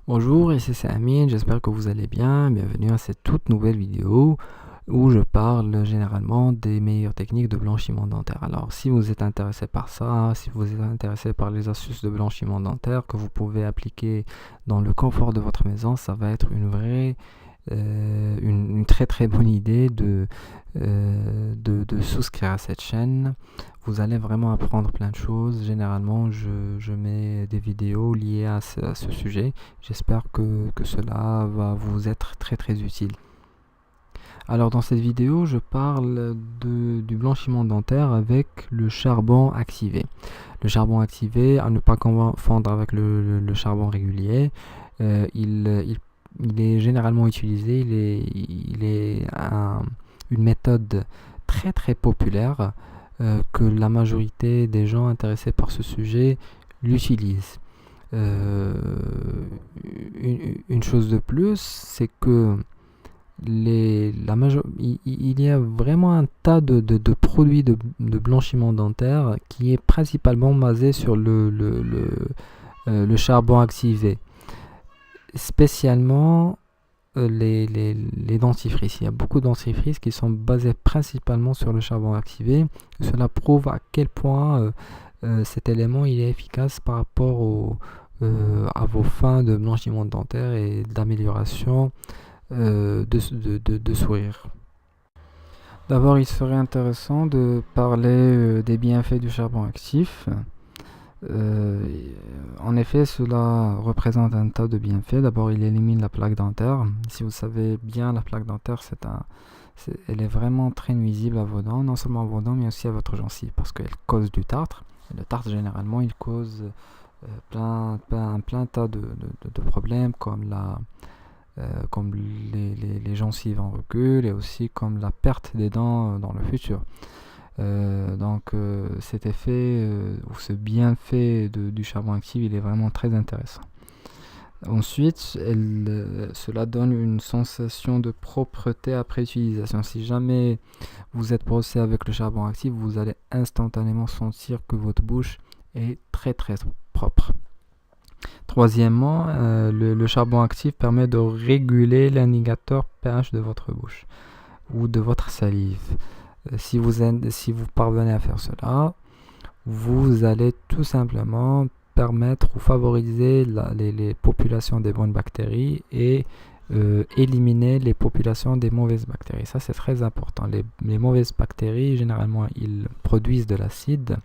Bonjour, ici c'est Amine, j'espère que vous allez bien. Bienvenue à cette toute nouvelle vidéo où je parle généralement des meilleures techniques de blanchiment dentaire. Alors, si vous êtes intéressé par ça, si vous êtes intéressé par les astuces de blanchiment dentaire que vous pouvez appliquer dans le confort de votre maison, ça va être une très très bonne idée de souscrire à cette chaîne. Vous allez vraiment apprendre plein de choses. Généralement, je mets des vidéos liées à ce sujet. J'espère que cela va vous être très très utile. Alors dans cette vidéo, je parle du blanchiment dentaire avec le charbon activé. Le charbon activé, à ne pas confondre avec le charbon régulier, il est généralement utilisé, il est une méthode très très populaire que la majorité des gens intéressés par ce sujet l'utilisent. Une chose de plus, c'est que il y a vraiment un tas de produits de blanchiment dentaire qui est principalement basé sur le charbon activé. Spécialement les dentifrices. Il y a beaucoup de dentifrices qui sont basés principalement sur le charbon activé. Cela prouve à quel point cet élément il est efficace par rapport à vos fins de blanchiment dentaire et d'amélioration de sourire. D'abord, il serait intéressant de parler des bienfaits du charbon actif. En effet, cela représente un tas de bienfaits. D'abord, il élimine la plaque dentaire. Si vous savez bien, la plaque dentaire, elle est vraiment très nuisible à vos dents, non seulement à vos dents, mais aussi à votre gencive, parce qu'elle cause du tartre. Et le tartre, généralement, il cause plein tas de problèmes, comme les gencives en recul et aussi comme la perte des dents dans le futur. Cet effet ou ce bienfait du charbon actif, il est vraiment très intéressant. Ensuite, cela donne une sensation de propreté après utilisation. Si jamais vous êtes brossé avec le charbon actif, vous allez instantanément sentir que votre bouche est très très propre. Troisièmement, le charbon actif permet de réguler l'indicateur pH de votre bouche ou de votre salive. Si vous parvenez à faire cela, vous allez tout simplement permettre ou favoriser les populations des bonnes bactéries et éliminer les populations des mauvaises bactéries. Ça, c'est très important. Les mauvaises bactéries, généralement, ils produisent de l'acide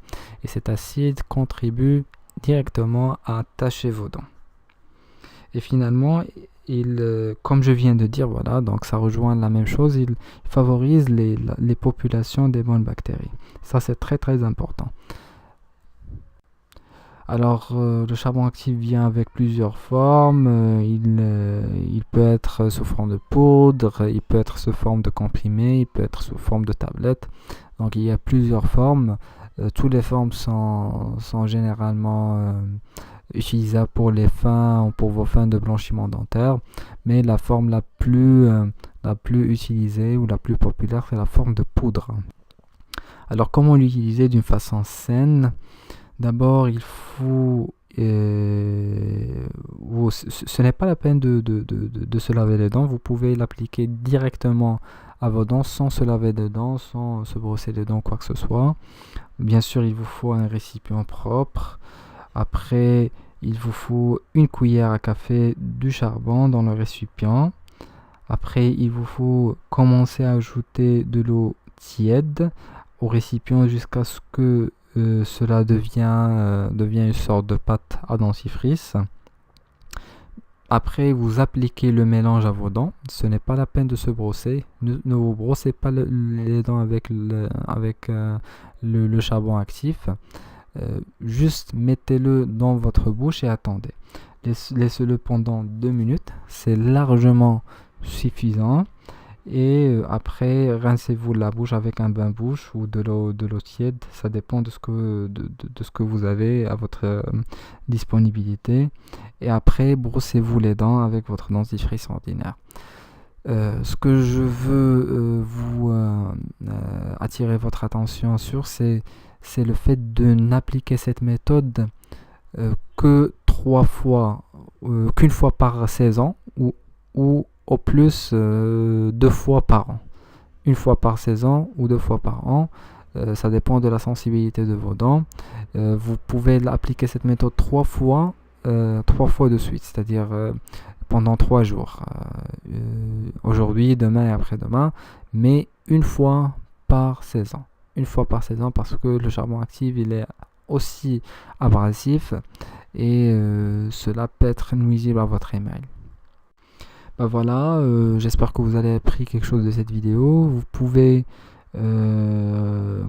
et cet acide contribue directement à tacher vos dents. Et finalement, comme je viens de dire, voilà, donc ça rejoint la même chose, il favorise les populations des bonnes bactéries. Ça, c'est très très important. Alors, le charbon actif vient avec plusieurs formes. Il peut être sous forme de poudre, il peut être sous forme de comprimé, il peut être sous forme de tablette. Donc, il y a plusieurs formes. Toutes les formes sont généralement utilisables pour vos fins de blanchiment dentaire, mais la forme la plus utilisée ou la plus populaire, c'est la forme de poudre. Alors, comment l'utiliser d'une façon saine? D'abord, il faut ce n'est pas la peine de se laver les dents. Vous pouvez l'appliquer directement à vos dents sans se laver les dents, sans se brosser les dents, quoi que ce soit. Bien sûr, il vous faut un récipient propre. Après, il vous faut une cuillère à café du charbon dans le récipient. Après, il vous faut commencer à ajouter de l'eau tiède au récipient jusqu'à ce que cela devient une sorte de pâte à dentifrice. Après, vous appliquez le mélange à vos dents. Ce n'est pas la peine de se brosser. Ne vous brossez pas les dents avec le charbon actif. Juste mettez-le dans votre bouche et attendez. Laissez-le pendant 2 minutes. C'est largement suffisant. Et après, rincez-vous la bouche avec un bain-bouche ou de l'eau tiède. Ça dépend de ce que vous avez à votre disponibilité. Et après, brossez-vous les dents avec votre dentifrice ordinaire. Ce que je veux attirer votre attention sur, c'est le fait de n'appliquer cette méthode que qu'une fois par saison ou au plus 2 fois par an. Une fois par saison ou 2 fois par an. Ça dépend de la sensibilité de vos dents. Vous pouvez appliquer cette méthode 3 fois de suite, c'est-à-dire pendant 3 jours. Aujourd'hui, demain et après-demain, mais une fois par saison. Une fois par saison parce que le charbon actif, il est aussi abrasif et cela peut être nuisible à votre émail. Ben voilà, j'espère que vous avez appris quelque chose de cette vidéo. Vous pouvez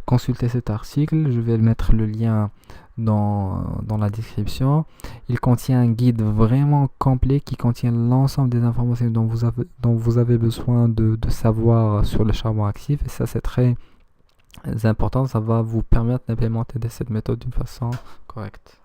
consulter cet article, je vais mettre le lien dans la description. Il contient un guide vraiment complet qui contient l'ensemble des informations dont vous avez besoin de savoir sur le charbon actif, et ça c'est très important, ça va vous permettre d'implémenter cette méthode d'une façon correcte.